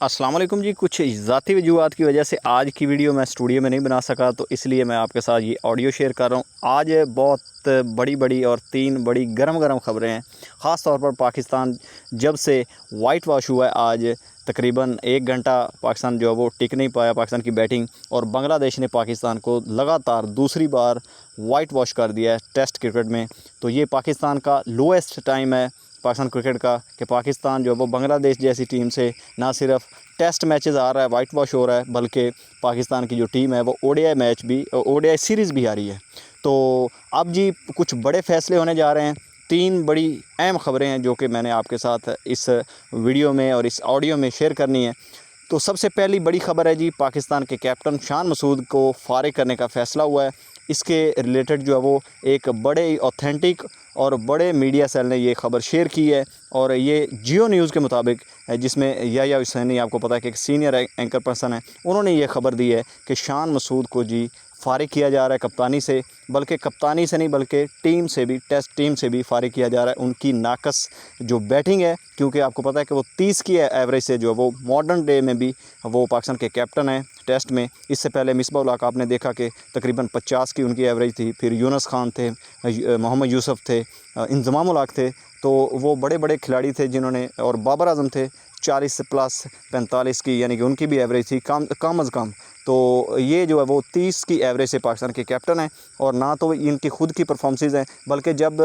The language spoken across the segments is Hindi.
अस्सलाम वालेकुम जी। कुछ ज़ाती वजूहात की वजह से आज की वीडियो मैं स्टूडियो में नहीं बना सका, तो इसलिए मैं आपके साथ ये ऑडियो शेयर कर रहा हूँ। आज बहुत बड़ी और तीन बड़ी गरम ख़बरें हैं। ख़ास तौर पर पाकिस्तान जब से वाइट वॉश हुआ है, आज तकरीबन 1 घंटा पाकिस्तान जो है वो टिक नहीं पाया, पाकिस्तान की बैटिंग, और बांग्लादेश ने पाकिस्तान को लगातार दूसरी बार वाइट वॉश कर दिया है टेस्ट क्रिकेट में। तो ये पाकिस्तान का लोएस्ट टाइम है पाकिस्तान क्रिकेट का कि पाकिस्तान जो है वो बांग्लादेश जैसी टीम से ना सिर्फ टेस्ट मैचेस आ रहा है, वाइट वॉश हो रहा है, बल्कि पाकिस्तान की जो टीम है वो ओडीआई सीरीज़ भी आ रही है। तो अब जी कुछ बड़े फ़ैसले होने जा रहे हैं। 3 बड़ी अहम ख़बरें हैं जो कि मैंने आपके साथ इस वीडियो में और इस ऑडियो में शेयर करनी है। तो सबसे पहली बड़ी ख़बर है जी, पाकिस्तान के कैप्टन शान मसूद को फ़ारिग करने का फ़ैसला हुआ है। इसके रिलेटेड जो है वो एक बड़े ही ऑथेंटिक और बड़े मीडिया सेल ने ये ख़बर शेयर की है, और ये जियो न्यूज़ के मुताबिक है, जिसमें याह्या हुसैनी, आपको पता है कि एक सीनियर एंकर पर्सन है, उन्होंने ये ख़बर दी है कि शान मसूद को जी फ़ारिग किया जा रहा है कप्तानी से, बल्कि कप्तानी से नहीं बल्कि टीम से भी, टेस्ट टीम से भी फ़ारिग किया जा रहा है। उनकी नाक़स जो बैटिंग है, क्योंकि आपको पता है कि वो 30 की एवरेज से जो वो मॉडर्न डे में भी वो पाकिस्तान के कैप्टन हैं टेस्ट में। इससे पहले मिसबाह उल हक आपने देखा कि तकरीबन 50 की उनकी एवरेज थी। फिर यूनुस खान थे, मोहम्मद यूसुफ थे, इंज़माम उल हक थे। तो वो बड़े खिलाड़ी थे जिन्होंने, और बाबर आज़म थे 40 प्लस 45 की, यानी कि उनकी भी एवरेज थी कम अज़ कम। तो ये जो है वो 30 की एवरेज से पाकिस्तान के कैप्टन हैं, और ना तो इनकी खुद की परफॉर्मेंसेस हैं, बल्कि जब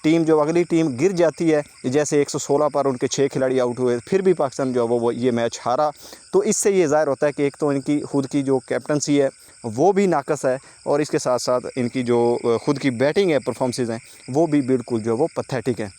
टीम जो अगली टीम गिर जाती है, जैसे 116 पर उनके 6 खिलाड़ी आउट हुए, फिर भी पाकिस्तान जो है वो ये मैच हारा। तो इससे ये ज़ाहिर होता है कि एक तो इनकी खुद की जो कैप्टनसी है वो भी नाक़स है, और इसके साथ साथ इनकी जो खुद की बैटिंग है, परफॉर्मेंसेस हैं, वो भी बिल्कुल जो है वो पैथेटिक है।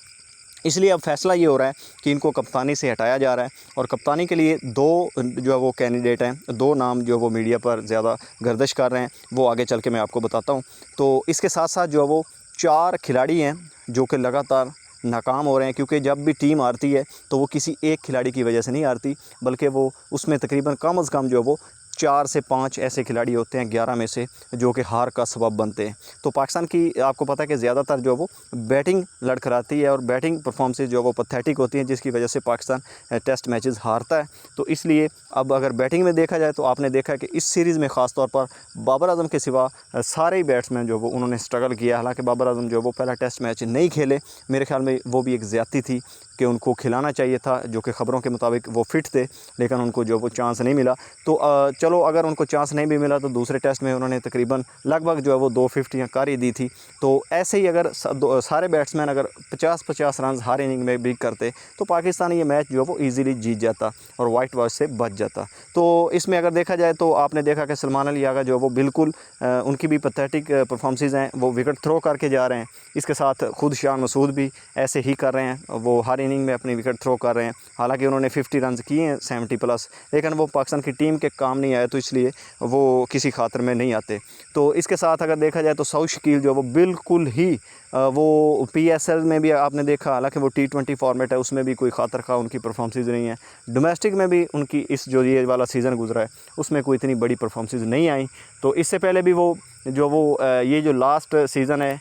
इसलिए अब फ़ैसला ये हो रहा है कि इनको कप्तानी से हटाया जा रहा है, और कप्तानी के लिए 2 जो है वो कैंडिडेट हैं, 2 नाम जो वो मीडिया पर ज़्यादा गर्दिश कर रहे हैं, वो आगे चल के मैं आपको बताता हूँ। तो इसके साथ साथ जो है वो 4 खिलाड़ी हैं जो कि लगातार नाकाम हो रहे हैं, क्योंकि जब भी टीम हारती है तो वो किसी एक खिलाड़ी की वजह से नहीं हारती, बल्कि वो उसमें तकरीबन कम अज़ कम जो है वो 4 से 5 ऐसे खिलाड़ी होते हैं 11 में से, जो कि हार का सबब बनते हैं। तो पाकिस्तान की आपको पता है कि ज़्यादातर जो वो बैटिंग लड़खड़ाती है, और बैटिंग परफॉर्मेंसेस जो वो पैथेटिक होती हैं, जिसकी वजह से पाकिस्तान टेस्ट मैचेस हारता है। तो इसलिए अब अगर बैटिंग में देखा जाए तो आपने देखा है कि इस सीरीज़ में ख़ास तौर पर बाबर आज़म के सिवा सारे ही बैट्समैन जो वो उन्होंने स्ट्रगल किया। हालांकि बाबर आज़म जो वो पहला टेस्ट मैच नहीं खेले, मेरे ख्याल में वो भी एक ज़्यादती थी कि उनको खिलाना चाहिए था, जो कि ख़बरों के मुताबिक वो फ़िट थे, लेकिन उनको जो वो चांस नहीं मिला। तो चलो, अगर उनको चांस नहीं भी मिला तो दूसरे टेस्ट में उन्होंने तकरीबन लगभग जो है वो 250 कर ही दी थी। तो ऐसे ही अगर सारे बैट्समैन अगर 50-50 रन हर इनिंग में भी करते तो पाकिस्तान ये मैच जो है वो ईज़िली जीत जाता और वाइट वॉश से बच जाता। तो इसमें अगर देखा जाए तो आपने देखा कि सलमान अली आगा जो वो बिल्कुल उनकी भी पैथेटिक परफॉर्मेंसेस हैं, वो विकेट थ्रो करके जा रहे हैं। इसके साथ खुद शान मसूद भी ऐसे ही कर रहे हैं, वो हर इनिंग में अपनी विकेट थ्रो कर रहे हैं। हालांकि उन्होंने 50 रन किए हैं 70 प्लस, लेकिन वो पाकिस्तान की टीम के काम नहीं आए, तो इसलिए वो किसी खातर में नहीं आते। तो इसके साथ अगर देखा जाए तो सऊद शकील जो वो बिल्कुल ही वो पीएसएल में भी आपने देखा, हालांकि वो T20 फॉर्मेट है, उसमें भी कोई खातर खा उनकी परफॉर्मेंसेस नहीं है। डोमेस्टिक में भी उनकी इस जो ये वाला सीज़न गुजरा है उसमें कोई इतनी बड़ी परफॉर्मेंसेस नहीं आई। तो इससे पहले भी वो ये जो लास्ट सीज़न है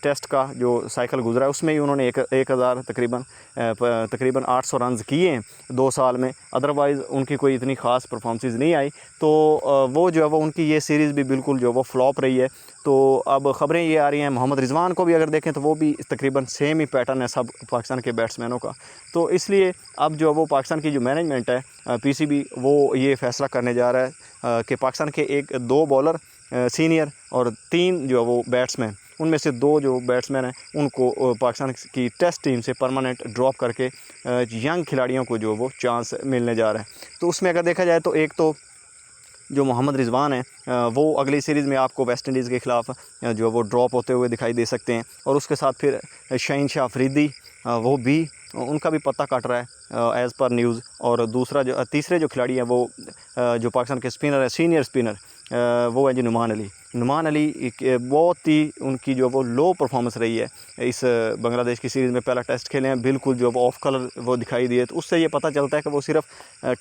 टेस्ट का जो साइकिल गुजरा है, उसमें ही उन्होंने 1000 तकरीबन 800 रन किए हैं 2 साल में। अदरवाइज़ उनकी कोई इतनी ख़ास परफॉर्मेंसेस नहीं आई। तो वो जो है वो उनकी ये सीरीज़ भी बिल्कुल जो वो फ्लॉप रही है। तो अब ख़बरें ये आ रही हैं, मोहम्मद रिजवान को भी अगर देखें तो वो भी तकरीबन सेम ही पैटर्न है सब पाकिस्तान के बैट्समैनों का। तो इसलिए अब जो वो पाकिस्तान की जो मैनेजमेंट है, पीसीबी, वो ये फ़ैसला करने जा रहा है कि पाकिस्तान के 2 बॉलर सीनियर और 3 जो वो बैट्समैन, उनमें से 2 जो बैट्समैन हैं उनको पाकिस्तान की टेस्ट टीम से परमानेंट ड्रॉप करके यंग खिलाड़ियों को जो वो चांस मिलने जा रहा है। तो उसमें अगर देखा जाए तो एक तो जो मोहम्मद रिजवान है वो अगली सीरीज़ में आपको वेस्ट इंडीज़ के ख़िलाफ़ जो वो ड्रॉप होते हुए दिखाई दे सकते हैं। और उसके साथ फिर शहीन शाह अफरीदी, वो भी उनका भी पत्ता काट रहा है एज़ पर न्यूज़। और तीसरे जो खिलाड़ी हैं वो जो पाकिस्तान के स्पिनर है, सीनियर स्पिनर, वो है जी नुमान अली। नुमान अली बहुत ही उनकी जो वो लो परफॉर्मेंस रही है इस बांग्लादेश की सीरीज़ में। पहला टेस्ट खेले हैं, बिल्कुल जो ऑफ कलर वो दिखाई दिए, तो उससे ये पता चलता है कि वो सिर्फ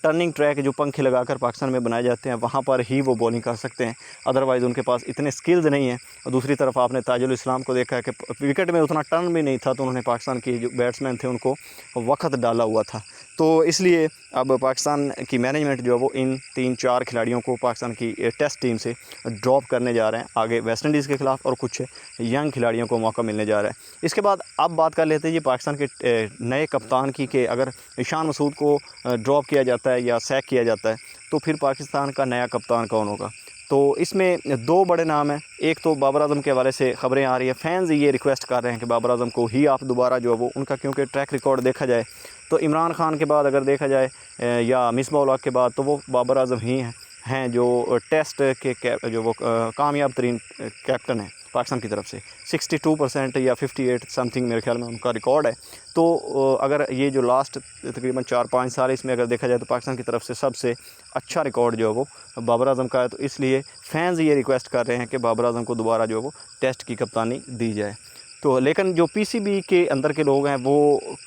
टर्निंग ट्रैक जो पंखे लगाकर पाकिस्तान में बनाए जाते हैं वहाँ पर ही वो बॉलिंग कर सकते हैं, अदरवाइज़ उनके पास इतने स्किल्स नहीं हैं। और दूसरी तरफ आपने ताजुल इस्लाम को देखा है कि विकेट में उतना टर्न भी नहीं था, तो उन्होंने पाकिस्तान के जो बैट्समैन थे उनको वक्त डाला हुआ था। तो इसलिए अब पाकिस्तान की मैनेजमेंट जो है वो इन 3-4 खिलाड़ियों को पाकिस्तान की टेस्ट टीम से ड्रॉप करने जा रहे हैं आगे वेस्ट इंडीज़ के ख़िलाफ़, और कुछ यंग खिलाड़ियों को मौका मिलने जा रहा है। इसके बाद अब बात कर लेते हैं जी पाकिस्तान के नए कप्तान की, कि अगर ईशान मसूद को ड्रॉप किया जाता है या सैक किया जाता है तो फिर पाकिस्तान का नया कप्तान कौन होगा। तो इसमें 2 बड़े नाम हैं। एक तो बाबर आजम के हवाले से ख़बरें आ रही है, फैंस ये रिक्वेस्ट कर रहे हैं कि बाबर आजम को ही आप दोबारा जो है वो उनका, क्योंकि ट्रैक रिकॉर्ड देखा जाए तो इमरान खान के बाद अगर देखा जाए या मिसबाह उल हक के बाद तो वो बाबर आजम ही हैं जो टेस्ट के जो वो कामयाब तरीन कैप्टन है पाकिस्तान की तरफ से। 62% या 58 समथिंग मेरे ख्याल में उनका रिकॉर्ड है। तो अगर ये जो लास्ट तकरीबन 4-5 साल इसमें अगर देखा जाए तो पाकिस्तान की तरफ से सबसे अच्छा रिकॉर्ड जो है वो बाबर आजम का है। तो इसलिए फैंस ये रिक्वेस्ट कर रहे हैं कि बाबर आजम को दोबारा जो है वो टेस्ट की कप्तानी दी जाए। तो लेकिन जो पीसीबी के अंदर के लोग हैं वो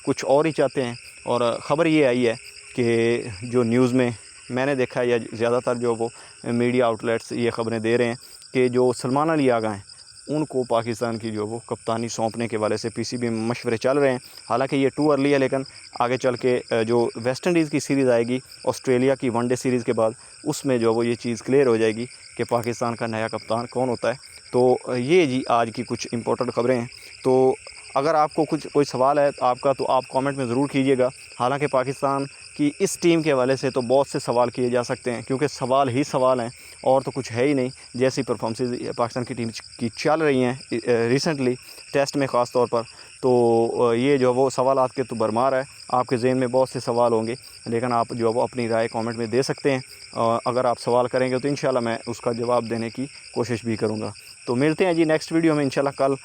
कुछ और ही चाहते हैं, और ख़बर ये आई है कि जो न्यूज़ में मैंने देखा है या ज़्यादातर जो वो मीडिया आउटलेट्स ये ख़बरें दे रहे हैं कि जो सलमान अली आगा हैं उनको पाकिस्तान की जो वो कप्तानी सौंपने के वाले से पीसीबी में मशवरे चल रहे हैं। हालांकि ये टू अर्ली है, लेकिन आगे चल के जो वेस्ट इंडीज़ की सीरीज़ आएगी ऑस्ट्रेलिया की वनडे सीरीज़ के बाद, उसमें जो वो ये चीज़ क्लियर हो जाएगी कि पाकिस्तान का नया कप्तान कौन होता है। तो ये जी आज की कुछ इंपॉर्टेंट ख़बरें हैं। तो अगर आपको कुछ कोई सवाल है आपका, तो आप कमेंट में ज़रूर कीजिएगा। हालांकि पाकिस्तान की इस टीम के हवाले से तो बहुत से सवाल किए जा सकते हैं, क्योंकि सवाल ही सवाल हैं और तो कुछ है ही नहीं। जैसी परफॉर्मेंसेस पाकिस्तान की टीम की चल रही हैं रिसेंटली टेस्ट में ख़ास तौर पर, तो ये जो वो सवालात के तो भरमार है। आपके ज़हन में बहुत से सवाल होंगे, लेकिन आप जो है वो अपनी राय कमेंट में दे सकते हैं। अगर आप सवाल करेंगे तो इंशाल्लाह मैं उसका जवाब देने की कोशिश भी करूँगा। तो मिलते हैं जी नेक्स्ट वीडियो में इंशाल्लाह। कल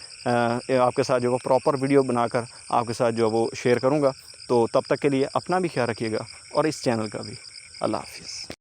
आपके साथ जो वो प्रॉपर वीडियो बनाकर आपके साथ जो वो शेयर करूँगा। तो तब तक के लिए अपना भी ख्याल रखिएगा और इस चैनल का भी। अल्लाह हाफ़िज़।